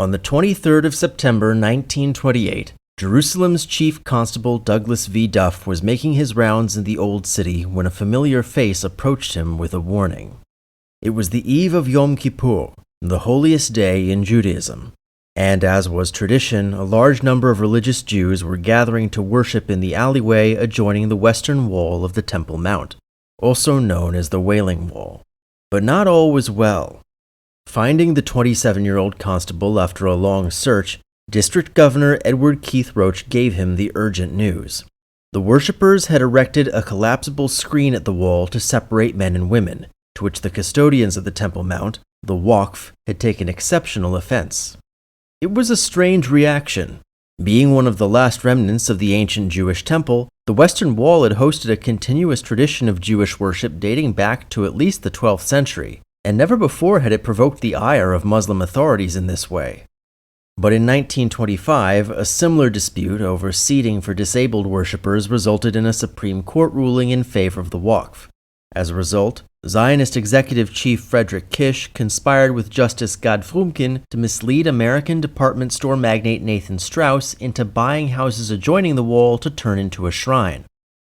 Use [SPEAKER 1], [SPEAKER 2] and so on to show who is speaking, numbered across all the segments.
[SPEAKER 1] On the 23rd of September 1928, Jerusalem's Chief Constable Douglas V. Duff was making his rounds in the Old City when a familiar face approached him with a warning. It was the eve of Yom Kippur, the holiest day in Judaism, and as was tradition, a large number of religious Jews were gathering to worship in the alleyway adjoining the western wall of the Temple Mount, also known as the Wailing Wall. But not all was well. Finding the 27-year-old constable after a long search, District Governor Edward Keith Roach gave him the urgent news. The worshippers had erected a collapsible screen at the wall to separate men and women, to which the custodians of the Temple Mount, the Waqf, had taken exceptional offense. It was a strange reaction. Being one of the last remnants of the ancient Jewish temple, the Western Wall had hosted a continuous tradition of Jewish worship dating back to at least the 12th century, and never before had it provoked the ire of Muslim authorities in this way. But in 1925, a similar dispute over seating for disabled worshippers resulted in a Supreme Court ruling in favor of the Waqf. As a result, Zionist Executive Chief Frederick Kish conspired with Justice Gad Frumkin to mislead American department store magnate Nathan Strauss into buying houses adjoining the wall to turn into a shrine.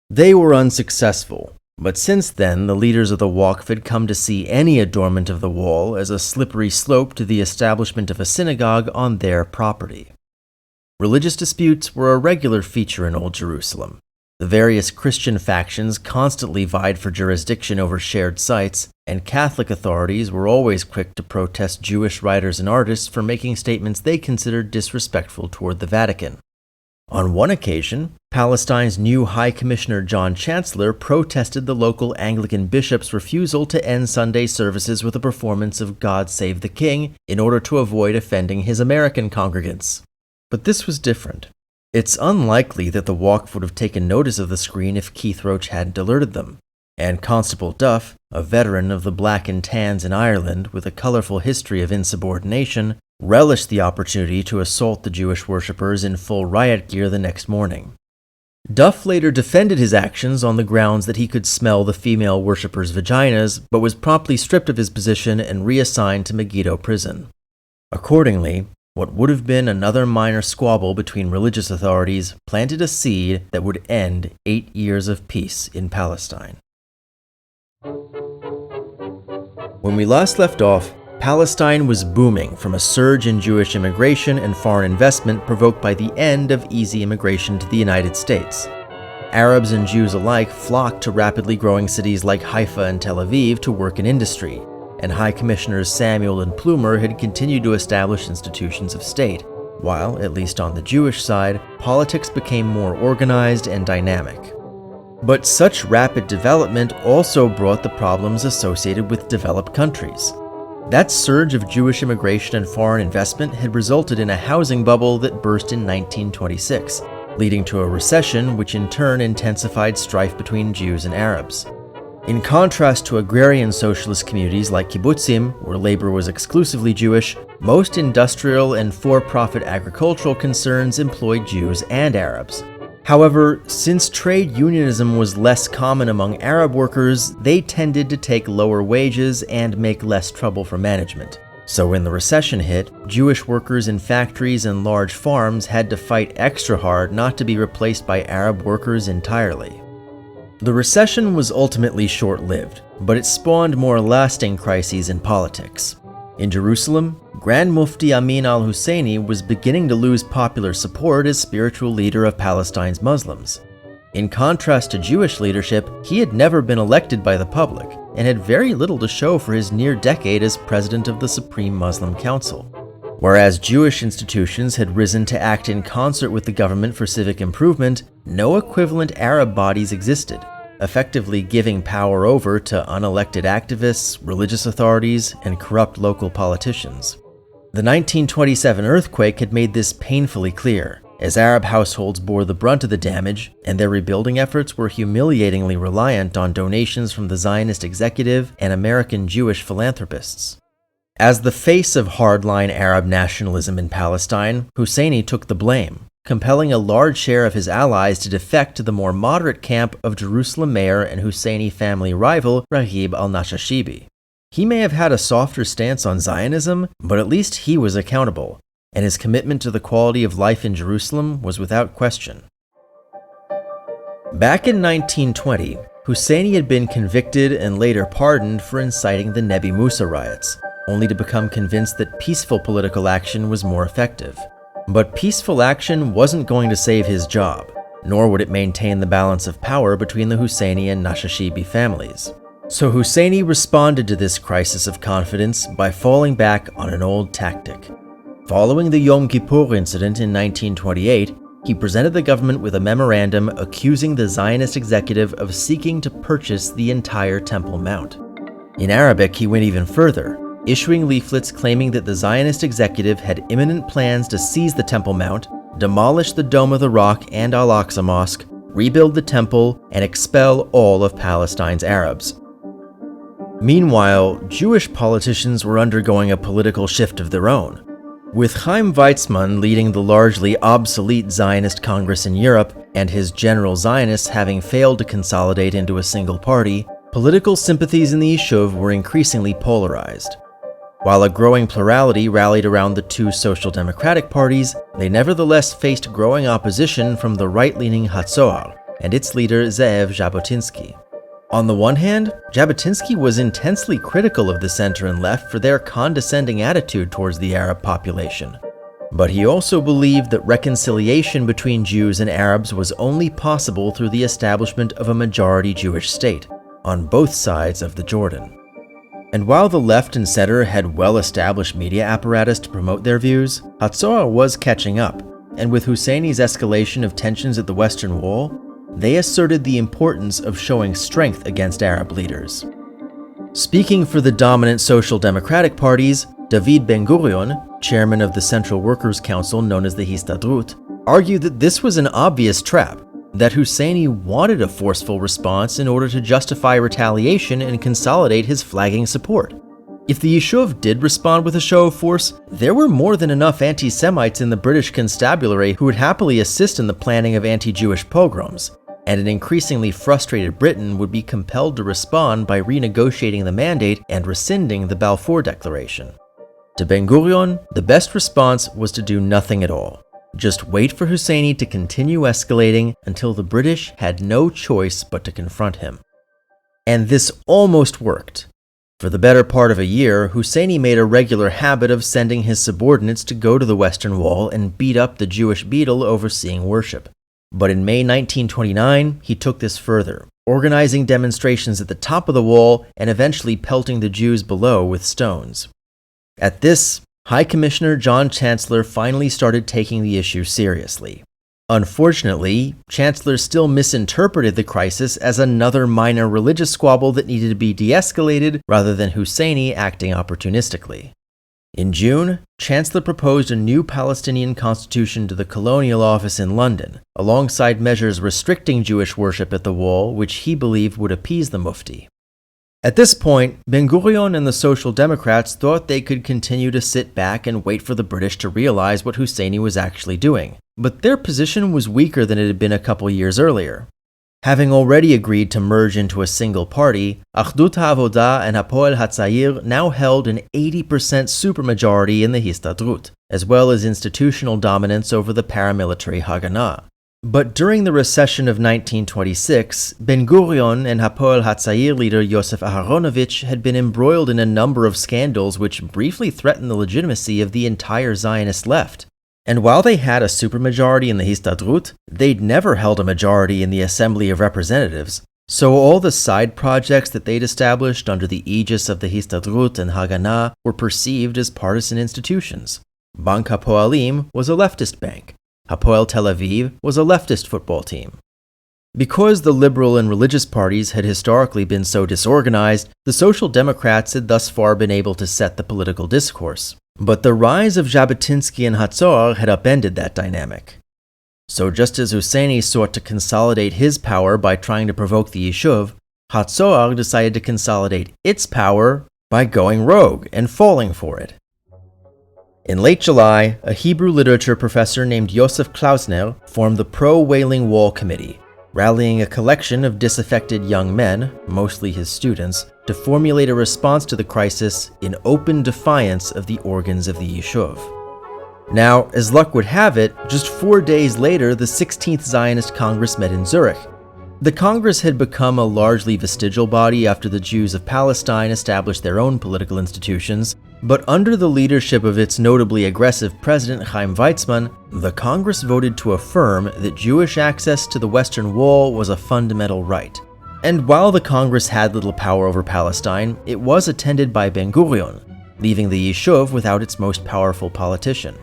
[SPEAKER 1] They were unsuccessful, but since then the leaders of the Waqf had come to see any adornment of the wall as a slippery slope to the establishment of a synagogue on their property. Religious disputes were a regular feature in Old Jerusalem. The various Christian factions constantly vied for jurisdiction over shared sites, and Catholic authorities were always quick to protest Jewish writers and artists for making statements they considered disrespectful toward the Vatican. On one occasion, Palestine's new High Commissioner John Chancellor protested the local Anglican bishop's refusal to end Sunday services with a performance of God Save the King in order to avoid offending his American congregants. But this was different. It's unlikely that the Waqf would have taken notice of the screen if Keith Roach hadn't alerted them, and Constable Duff, a veteran of the Black and Tans in Ireland with a colorful history of insubordination, relished the opportunity to assault the Jewish worshippers in full riot gear the next morning. Duff later defended his actions on the grounds that he could smell the female worshippers' vaginas, but was promptly stripped of his position and reassigned to Megiddo prison. Accordingly, what would have been another minor squabble between religious authorities planted a seed that would end 8 years of peace in Palestine. When we last left off, Palestine was booming from a surge in Jewish immigration and foreign investment provoked by the end of easy immigration to the United States. Arabs and Jews alike flocked to rapidly growing cities like Haifa and Tel Aviv to work in industry, and High Commissioners Samuel and Plumer had continued to establish institutions of state, while, at least on the Jewish side, politics became more organized and dynamic. But such rapid development also brought the problems associated with developed countries. That surge of Jewish immigration and foreign investment had resulted in a housing bubble that burst in 1926, leading to a recession which in turn intensified strife between Jews and Arabs. In contrast to agrarian socialist communities like kibbutzim, where labor was exclusively Jewish, most industrial and for-profit agricultural concerns employed Jews and Arabs. However, since trade unionism was less common among Arab workers, they tended to take lower wages and make less trouble for management. So when the recession hit, Jewish workers in factories and large farms had to fight extra hard not to be replaced by Arab workers entirely. The recession was ultimately short-lived, but it spawned more lasting crises in politics. In Jerusalem, Grand Mufti Amin al-Husseini was beginning to lose popular support as spiritual leader of Palestine's Muslims. In contrast to Jewish leadership, he had never been elected by the public and had very little to show for his near decade as president of the Supreme Muslim Council. Whereas Jewish institutions had risen to act in concert with the government for civic improvement, no equivalent Arab bodies existed, effectively giving power over to unelected activists, religious authorities, and corrupt local politicians. The 1927 earthquake had made this painfully clear, as Arab households bore the brunt of the damage, and their rebuilding efforts were humiliatingly reliant on donations from the Zionist executive and American Jewish philanthropists. As the face of hardline Arab nationalism in Palestine, Husseini took the blame, compelling a large share of his allies to defect to the more moderate camp of Jerusalem mayor and Husseini family rival Raghib al-Nashashibi. He may have had a softer stance on Zionism, but at least he was accountable, and his commitment to the quality of life in Jerusalem was without question. Back in 1920, Husseini had been convicted and later pardoned for inciting the Nebi Musa riots, only to become convinced that peaceful political action was more effective. But peaceful action wasn't going to save his job, nor would it maintain the balance of power between the Husseini and Nashashibi families. So Husseini responded to this crisis of confidence by falling back on an old tactic. Following the Yom Kippur incident in 1928, he presented the government with a memorandum accusing the Zionist executive of seeking to purchase the entire Temple Mount. In Arabic, he went even further, issuing leaflets claiming that the Zionist executive had imminent plans to seize the Temple Mount, demolish the Dome of the Rock and Al-Aqsa Mosque, rebuild the temple, and expel all of Palestine's Arabs. Meanwhile, Jewish politicians were undergoing a political shift of their own. With Chaim Weizmann leading the largely obsolete Zionist Congress in Europe, and his general Zionists having failed to consolidate into a single party, political sympathies in the Yishuv were increasingly polarized. While a growing plurality rallied around the two social democratic parties, they nevertheless faced growing opposition from the right-leaning Hatzoar and its leader Ze'ev Jabotinsky. On the one hand, Jabotinsky was intensely critical of the center and left for their condescending attitude towards the Arab population. But he also believed that reconciliation between Jews and Arabs was only possible through the establishment of a majority Jewish state, on both sides of the Jordan. And while the left and center had well-established media apparatus to promote their views, Hatzoar was catching up, and with Husseini's escalation of tensions at the Western Wall, they asserted the importance of showing strength against Arab leaders. Speaking for the dominant social democratic parties, David Ben-Gurion, chairman of the Central Workers' Council known as the Histadrut, argued that this was an obvious trap, that Husseini wanted a forceful response in order to justify retaliation and consolidate his flagging support. If the Yishuv did respond with a show of force, there were more than enough anti-Semites in the British constabulary who would happily assist in the planning of anti-Jewish pogroms, and an increasingly frustrated Britain would be compelled to respond by renegotiating the mandate and rescinding the Balfour Declaration. To Ben-Gurion, the best response was to do nothing at all. Just wait for Husseini to continue escalating until the British had no choice but to confront him. And this almost worked. For the better part of a year, Husseini made a regular habit of sending his subordinates to go to the Western Wall and beat up the Jewish beadle overseeing worship. But in May 1929, he took this further, organizing demonstrations at the top of the wall and eventually pelting the Jews below with stones. At this, High Commissioner John Chancellor finally started taking the issue seriously. Unfortunately, Chancellor still misinterpreted the crisis as another minor religious squabble that needed to be de-escalated rather than Husseini acting opportunistically. In June, Chancellor proposed a new Palestinian constitution to the Colonial Office in London, alongside measures restricting Jewish worship at the wall, which he believed would appease the Mufti. At this point, Ben-Gurion and the Social Democrats thought they could continue to sit back and wait for the British to realize what Husseini was actually doing, but their position was weaker than it had been a couple years earlier. Having already agreed to merge into a single party, Achdut HaAvoda and Hapoel HaTzair now held an 80% supermajority in the Histadrut, as well as institutional dominance over the paramilitary Haganah. But during the recession of 1926, Ben-Gurion and Hapoel HaTzair leader Yosef Aharonovich had been embroiled in a number of scandals which briefly threatened the legitimacy of the entire Zionist left. And while they had a supermajority in the Histadrut, they'd never held a majority in the Assembly of Representatives, so all the side projects that they'd established under the aegis of the Histadrut and Haganah were perceived as partisan institutions. Bank Hapoalim was a leftist bank. Hapoel Tel Aviv was a leftist football team. Because the liberal and religious parties had historically been so disorganized, the Social Democrats had thus far been able to set the political discourse. But the rise of Jabotinsky and Hatzoar had upended that dynamic. So just as Husseini sought to consolidate his power by trying to provoke the Yishuv, Hatzoar decided to consolidate its power by going rogue and falling for it. In late July, a Hebrew literature professor named Yosef Klausner formed the Pro-Wailing Wall Committee, rallying a collection of disaffected young men, mostly his students, to formulate a response to the crisis in open defiance of the organs of the Yishuv. Now, as luck would have it, just 4 days later, the 16th Zionist Congress met in Zurich. The Congress had become a largely vestigial body after the Jews of Palestine established their own political institutions, but under the leadership of its notably aggressive president Chaim Weizmann, the Congress voted to affirm that Jewish access to the Western Wall was a fundamental right. And while the Congress had little power over Palestine, it was attended by Ben-Gurion, leaving the Yishuv without its most powerful politician.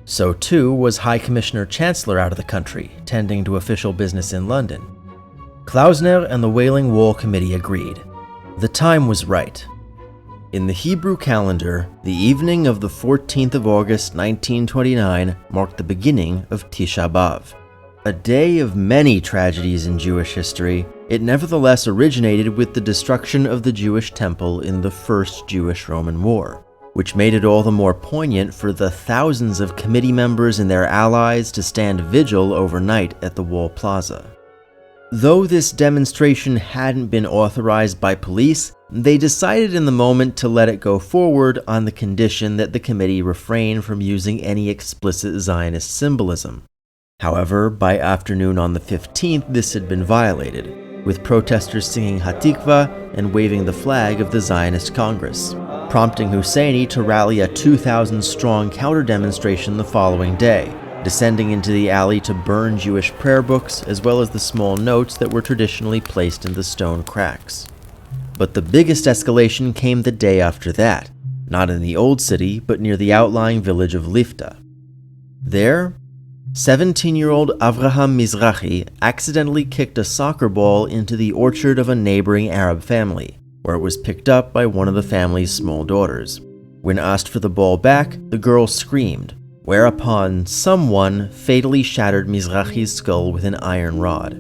[SPEAKER 1] So too was High Commissioner Chancellor out of the country, tending to official business in London. Klausner and the Wailing Wall Committee agreed. The time was right. In the Hebrew calendar, the evening of the 14th of August 1929 marked the beginning of Tisha B'Av. A day of many tragedies in Jewish history, it nevertheless originated with the destruction of the Jewish temple in the First Jewish-Roman War, which made it all the more poignant for the thousands of committee members and their allies to stand vigil overnight at the Wall Plaza. Though this demonstration hadn't been authorized by police, they decided in the moment to let it go forward on the condition that the committee refrain from using any explicit Zionist symbolism. However, by afternoon on the 15th, this had been violated, with protesters singing Hatikva and waving the flag of the Zionist Congress, prompting Husseini to rally a 2,000-strong counter-demonstration the following day, descending into the alley to burn Jewish prayer books as well as the small notes that were traditionally placed in the stone cracks. But the biggest escalation came the day after that, not in the old city, but near the outlying village of Lifta. There, 17-year-old Avraham Mizrahi accidentally kicked a soccer ball into the orchard of a neighboring Arab family, where it was picked up by one of the family's small daughters. When asked for the ball back, the girl screamed, whereupon someone fatally shattered Mizrahi's skull with an iron rod.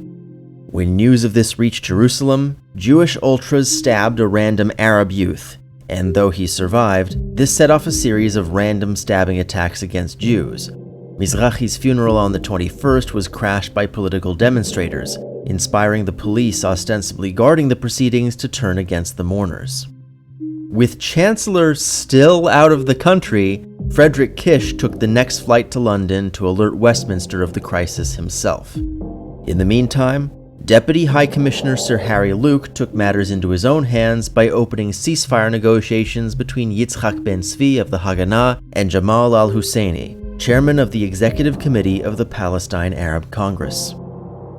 [SPEAKER 1] When news of this reached Jerusalem, Jewish ultras stabbed a random Arab youth, and though he survived, this set off a series of random stabbing attacks against Jews. Mizrahi's funeral on the 21st was crashed by political demonstrators, inspiring the police ostensibly guarding the proceedings to turn against the mourners. With Chancellor still out of the country, Frederick Kish took the next flight to London to alert Westminster of the crisis himself. In the meantime, Deputy High Commissioner Sir Harry Luke took matters into his own hands by opening ceasefire negotiations between Yitzhak Ben-Zvi of the Haganah and Jamal al-Husseini, chairman of the Executive Committee of the Palestine Arab Congress.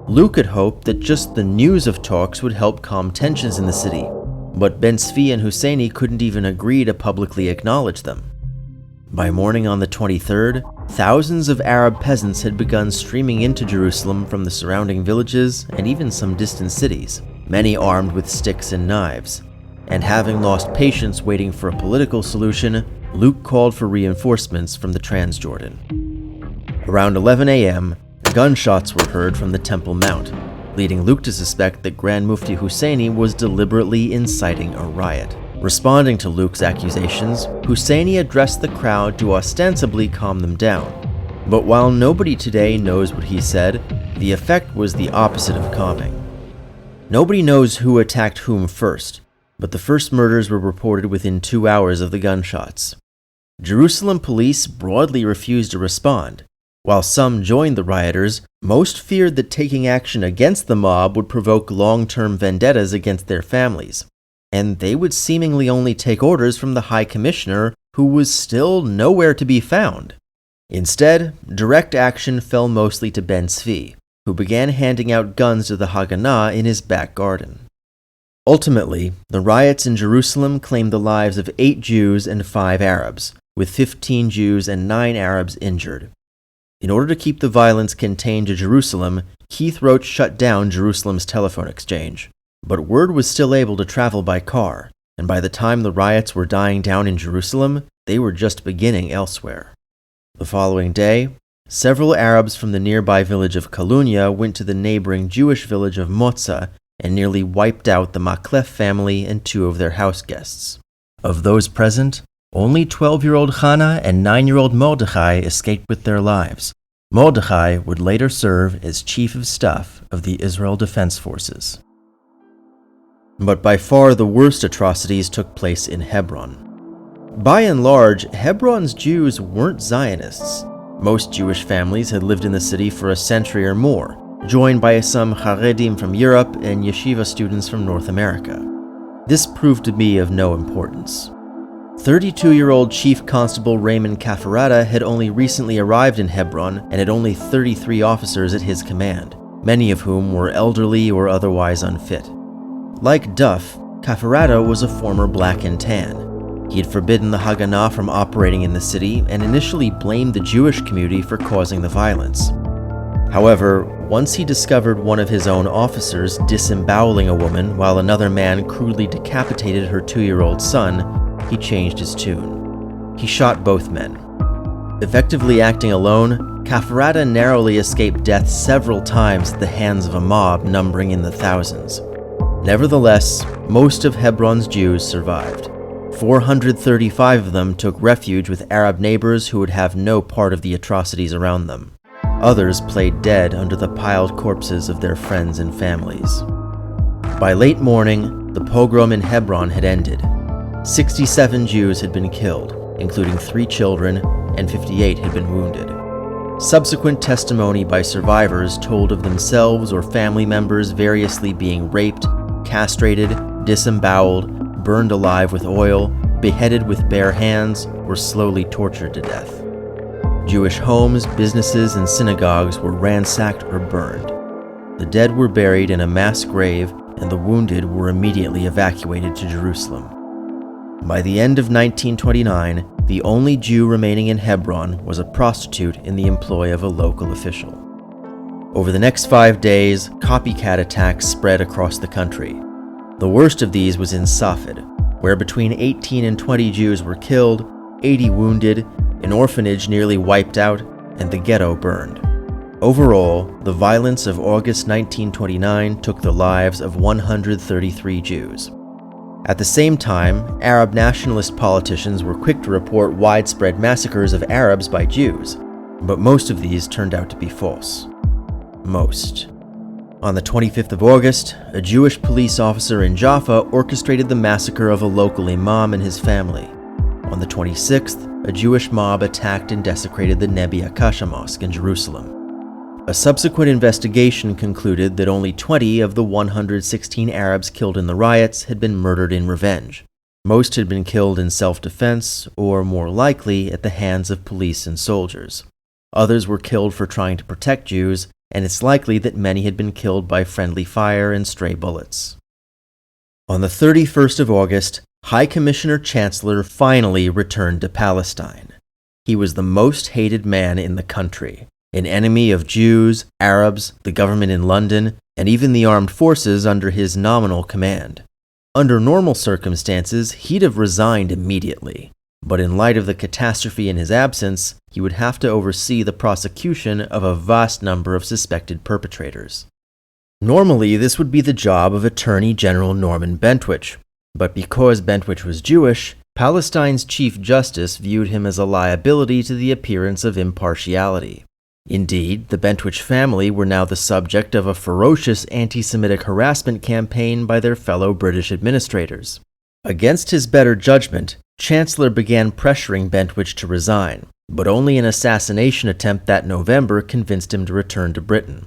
[SPEAKER 1] Luke had hoped that just the news of talks would help calm tensions in the city, but Ben-Zvi and Husseini couldn't even agree to publicly acknowledge them. By morning on the 23rd, thousands of Arab peasants had begun streaming into Jerusalem from the surrounding villages and even some distant cities, many armed with sticks and knives. And having lost patience waiting for a political solution, Luke called for reinforcements from the Transjordan. Around 11 a.m., gunshots were heard from the Temple Mount, leading Luke to suspect that Grand Mufti Husseini was deliberately inciting a riot. Responding to Luke's accusations, Husseini addressed the crowd to ostensibly calm them down. But while nobody today knows what he said, the effect was the opposite of calming. Nobody knows who attacked whom first, but the first murders were reported within 2 hours of the gunshots. Jerusalem police broadly refused to respond. While some joined the rioters, most feared that taking action against the mob would provoke long-term vendettas against their families, and they would seemingly only take orders from the High Commissioner, who was still nowhere to be found. Instead, direct action fell mostly to Ben-Zvi, who began handing out guns to the Haganah in his back garden. Ultimately, the riots in Jerusalem claimed the lives of 8 Jews and 5 Arabs, with 15 Jews and 9 Arabs injured. In order to keep the violence contained to Jerusalem, Keith Roach shut down Jerusalem's telephone exchange. But word was still able to travel by car, and by the time the riots were dying down in Jerusalem, they were just beginning elsewhere. The following day, several Arabs from the nearby village of Kalunya went to the neighboring Jewish village of Motza and nearly wiped out the Maklef family and 2 of their house guests. Of those present, only 12-year-old Hannah and 9-year-old Mordechai escaped with their lives. Mordechai would later serve as Chief of Staff of the Israel Defense Forces. But by far the worst atrocities took place in Hebron. By and large, Hebron's Jews weren't Zionists. Most Jewish families had lived in the city for a century or more, joined by some Haredim from Europe and yeshiva students from North America. This proved to be of no importance. 32-year-old Chief Constable Raymond Caffarata had only recently arrived in Hebron and had only 33 officers at his command, many of whom were elderly or otherwise unfit. Like Duff, Caffarata was a former Black and Tan. He had forbidden the Haganah from operating in the city and initially blamed the Jewish community for causing the violence. However, once he discovered one of his own officers disemboweling a woman while another man crudely decapitated her 2-year-old son, he changed his tune. He shot both men. Effectively acting alone, Caffarata narrowly escaped death several times at the hands of a mob numbering in the thousands. Nevertheless, most of Hebron's Jews survived. 435 of them took refuge with Arab neighbors who would have no part of the atrocities around them. Others played dead under the piled corpses of their friends and families. By late morning, the pogrom in Hebron had ended. 67 Jews had been killed, including 3 children, and 58 had been wounded. Subsequent testimony by survivors told of themselves or family members variously being raped, castrated, disemboweled, burned alive with oil, beheaded with bare hands, or slowly tortured to death. Jewish homes, businesses, and synagogues were ransacked or burned. The dead were buried in a mass grave, and the wounded were immediately evacuated to Jerusalem. By the end of 1929, the only Jew remaining in Hebron was a prostitute in the employ of a local official. Over the next 5 days, copycat attacks spread across the country. The worst of these was in Safed, where between 18 and 20 Jews were killed, 80 wounded, an orphanage nearly wiped out, and the ghetto burned. Overall, the violence of August 1929 took the lives of 133 Jews. At the same time, Arab nationalist politicians were quick to report widespread massacres of Arabs by Jews, but most of these turned out to be false. Most. On the 25th of August, a Jewish police officer in Jaffa orchestrated the massacre of a local imam and his family. On the 26th, a Jewish mob attacked and desecrated the Nebi Akasha Mosque in Jerusalem. A subsequent investigation concluded that only 20 of the 116 Arabs killed in the riots had been murdered in revenge. Most had been killed in self-defense, or more likely, at the hands of police and soldiers. Others were killed for trying to protect Jews, and it's likely that many had been killed by friendly fire and stray bullets. On the 31st of August, High Commissioner Chancellor finally returned to Palestine. He was the most hated man in the country, an enemy of Jews, Arabs, the government in London, and even the armed forces under his nominal command. Under normal circumstances, he'd have resigned immediately, but in light of the catastrophe in his absence, he would have to oversee the prosecution of a vast number of suspected perpetrators. Normally, this would be the job of Attorney General Norman Bentwich, but because Bentwich was Jewish, Palestine's Chief Justice viewed him as a liability to the appearance of impartiality. Indeed, the Bentwich family were now the subject of a ferocious anti-Semitic harassment campaign by their fellow British administrators. Against his better judgment, Chancellor began pressuring Bentwich to resign, but only an assassination attempt that November convinced him to return to Britain.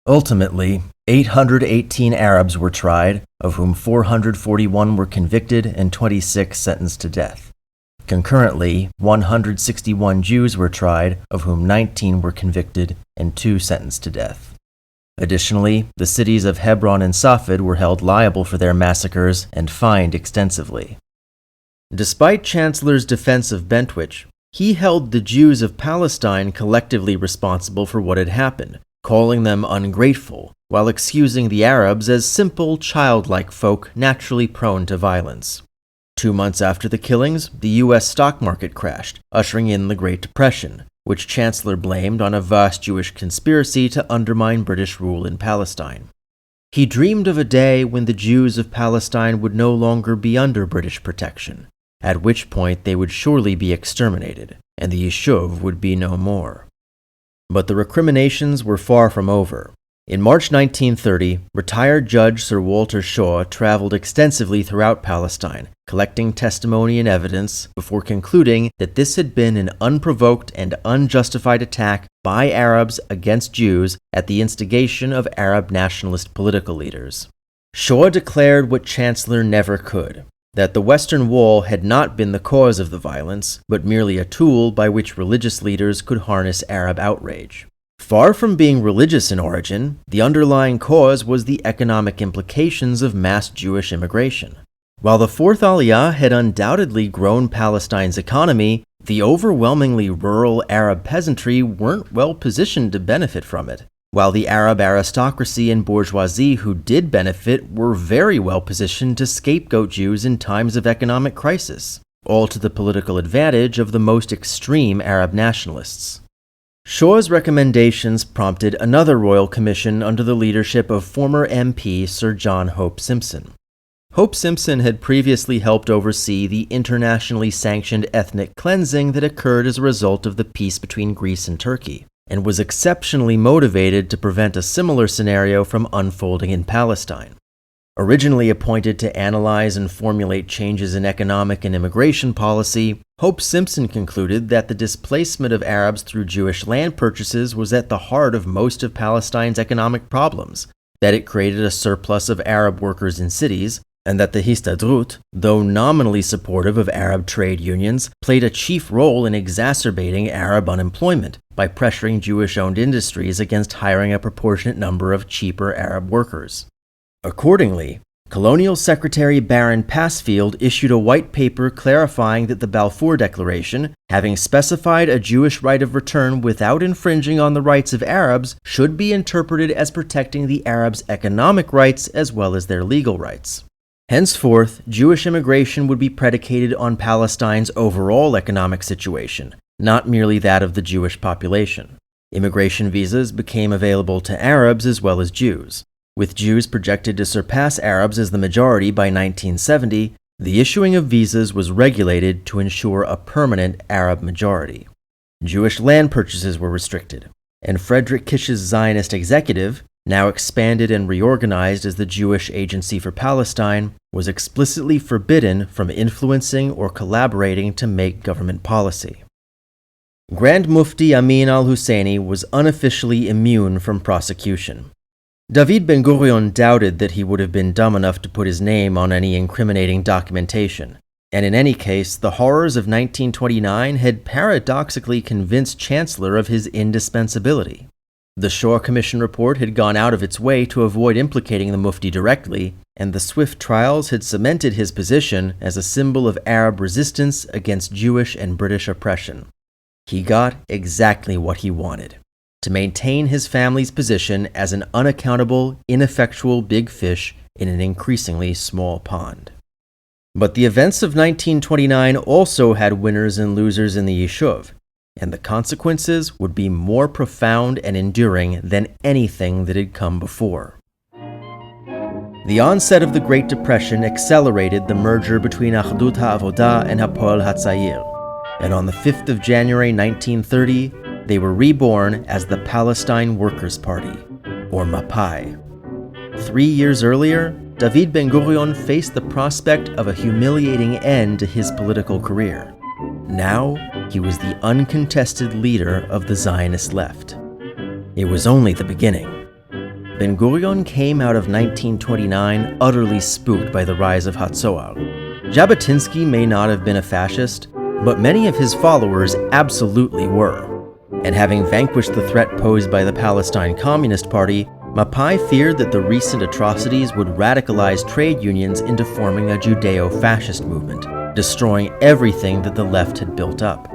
[SPEAKER 1] Ultimately, 818 Arabs were tried, of whom 441 were convicted and 26 sentenced to death. Concurrently, 161 Jews were tried, of whom 19 were convicted and 2 sentenced to death. Additionally, the cities of Hebron and Safed were held liable for their massacres and fined extensively. Despite Chancellor's defense of Bentwich, he held the Jews of Palestine collectively responsible for what had happened, calling them ungrateful, while excusing the Arabs as simple, childlike folk naturally prone to violence. 2 months after the killings, the U.S. stock market crashed, ushering in the Great Depression, which Chancellor blamed on a vast Jewish conspiracy to undermine British rule in Palestine. He dreamed of a day when the Jews of Palestine would no longer be under British protection, at which point they would surely be exterminated, and the Yishuv would be no more. But the recriminations were far from over. In March 1930, retired Judge Sir Walter Shaw traveled extensively throughout Palestine, collecting testimony and evidence before concluding that this had been an unprovoked and unjustified attack by Arabs against Jews at the instigation of Arab nationalist political leaders. Shaw declared what Chancellor never could, that the Western Wall had not been the cause of the violence, but merely a tool by which religious leaders could harness Arab outrage. Far from being religious in origin, the underlying cause was the economic implications of mass Jewish immigration. While the Fourth Aliyah had undoubtedly grown Palestine's economy, the overwhelmingly rural Arab peasantry weren't well positioned to benefit from it, while the Arab aristocracy and bourgeoisie who did benefit were very well positioned to scapegoat Jews in times of economic crisis, all to the political advantage of the most extreme Arab nationalists. Shaw's recommendations prompted another royal commission under the leadership of former MP Sir John Hope Simpson. Hope Simpson had previously helped oversee the internationally sanctioned ethnic cleansing that occurred as a result of the peace between Greece and Turkey, and was exceptionally motivated to prevent a similar scenario from unfolding in Palestine. Originally appointed to analyze and formulate changes in economic and immigration policy, Hope Simpson concluded that the displacement of Arabs through Jewish land purchases was at the heart of most of Palestine's economic problems, that it created a surplus of Arab workers in cities, and that the Histadrut, though nominally supportive of Arab trade unions, played a chief role in exacerbating Arab unemployment by pressuring Jewish-owned industries against hiring a proportionate number of cheaper Arab workers. Accordingly, Colonial Secretary Baron Passfield issued a white paper clarifying that the Balfour Declaration, having specified a Jewish right of return without infringing on the rights of Arabs, should be interpreted as protecting the Arabs' economic rights as well as their legal rights. Henceforth, Jewish immigration would be predicated on Palestine's overall economic situation, not merely that of the Jewish population. Immigration visas became available to Arabs as well as Jews. With Jews projected to surpass Arabs as the majority by 1970, the issuing of visas was regulated to ensure a permanent Arab majority. Jewish land purchases were restricted, and Friedrich Kisch's Zionist executive, now expanded and reorganized as the Jewish Agency for Palestine, was explicitly forbidden from influencing or collaborating to make government policy. Grand Mufti Amin al-Husseini was unofficially immune from prosecution. David Ben-Gurion doubted that he would have been dumb enough to put his name on any incriminating documentation, and in any case, the horrors of 1929 had paradoxically convinced Chancellor of his indispensability. The Shaw Commission report had gone out of its way to avoid implicating the Mufti directly, and the swift trials had cemented his position as a symbol of Arab resistance against Jewish and British oppression. He got exactly what he wanted: to maintain his family's position as an unaccountable, ineffectual big fish in an increasingly small pond. But the events of 1929 also had winners and losers in the Yishuv, and the consequences would be more profound and enduring than anything that had come before. The onset of the Great Depression accelerated the merger between Achdut HaAvodah and Hapoel Hatzair, and on the 5th of January 1930, they were reborn as the Palestine Workers' Party, or Mapai. 3 years earlier, David Ben-Gurion faced the prospect of a humiliating end to his political career. Now, he was the uncontested leader of the Zionist left. It was only the beginning. Ben-Gurion came out of 1929 utterly spooked by the rise of Hatzoar. Jabotinsky may not have been a fascist, but many of his followers absolutely were. And having vanquished the threat posed by the Palestine Communist Party, Mapai feared that the recent atrocities would radicalize trade unions into forming a Judeo-fascist movement, destroying everything that the left had built up.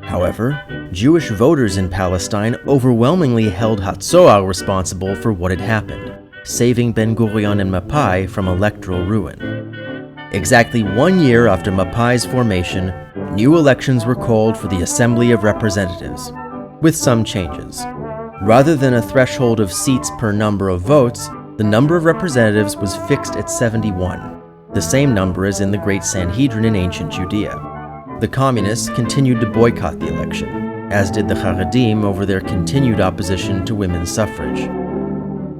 [SPEAKER 1] However, Jewish voters in Palestine overwhelmingly held Hatzoar responsible for what had happened, saving Ben-Gurion and Mapai from electoral ruin. Exactly 1 year after Mapai's formation, new elections were called for the Assembly of Representatives, with some changes. Rather than a threshold of seats per number of votes, the number of representatives was fixed at 71, the same number as in the Great Sanhedrin in ancient Judea. The communists continued to boycott the election, as did the Haredim over their continued opposition to women's suffrage.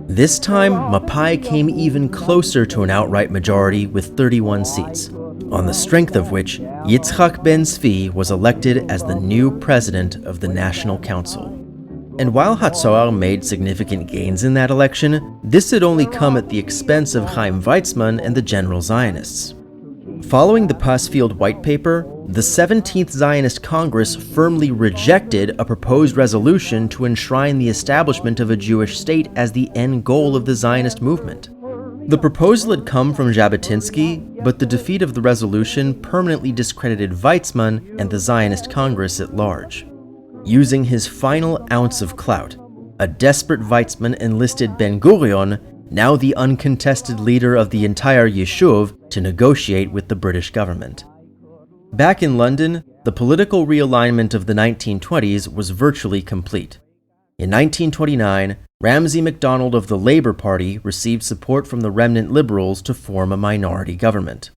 [SPEAKER 1] This time, Mapai came even closer to an outright majority with 31 seats, on the strength of which Yitzhak Ben Zvi was elected as the new president of the National Council. And while Hatzoar made significant gains in that election, this had only come at the expense of Chaim Weizmann and the General Zionists. Following the Pasfield White Paper, the 17th Zionist Congress firmly rejected a proposed resolution to enshrine the establishment of a Jewish state as the end goal of the Zionist movement. The proposal had come from Jabotinsky, but the defeat of the resolution permanently discredited Weizmann and the Zionist Congress at large. Using his final ounce of clout, a desperate Weizmann enlisted Ben-Gurion, now the uncontested leader of the entire Yishuv, to negotiate with the British government. Back in London, the political realignment of the 1920s was virtually complete. In 1929, Ramsay MacDonald of the Labour Party received support from the remnant Liberals to form a minority government.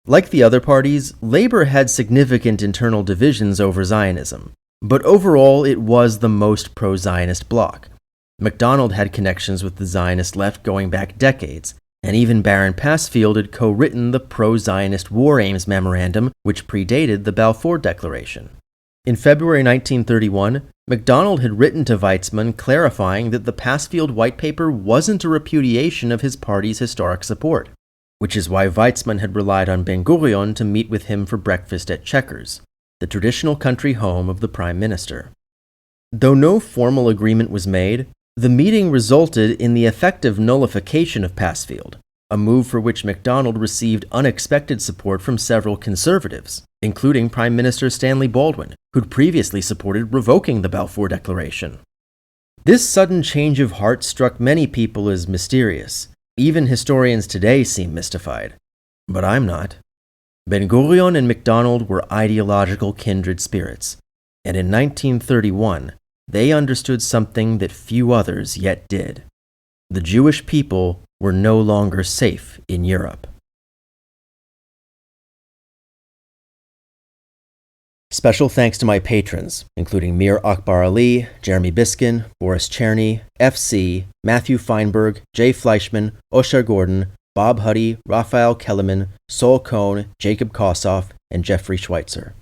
[SPEAKER 1] Like the other parties, Labour had significant internal divisions over Zionism, but overall it was the most pro-Zionist bloc. MacDonald had connections with the Zionist left going back decades, and even Baron Pasfield had co-written the pro-Zionist War Aims Memorandum, which predated the Balfour Declaration. In February 1931, MacDonald had written to Weizmann clarifying that the Pasfield White Paper wasn't a repudiation of his party's historic support, which is why Weizmann had relied on Ben-Gurion to meet with him for breakfast at Chequers, the traditional country home of the Prime Minister. Though no formal agreement was made, the meeting resulted in the effective nullification of Pasfield, a move for which MacDonald received unexpected support from several conservatives, including Prime Minister Stanley Baldwin, who'd previously supported revoking the Balfour Declaration. This sudden change of heart struck many people as mysterious. Even historians today seem mystified. But I'm not. Ben-Gurion and MacDonald were ideological kindred spirits, and in 1931, they understood something that few others yet did. The Jewish people were no longer safe in Europe. Special thanks to my patrons, including Mir Akbar Ali, Jeremy Biskin, Boris Cherny, FC, Matthew Feinberg, Jay Fleischman, Oshar Gordon, Bob Huddy, Raphael Kellerman, Sol Cohn, Jacob Kossoff, and Jeffrey Schweitzer.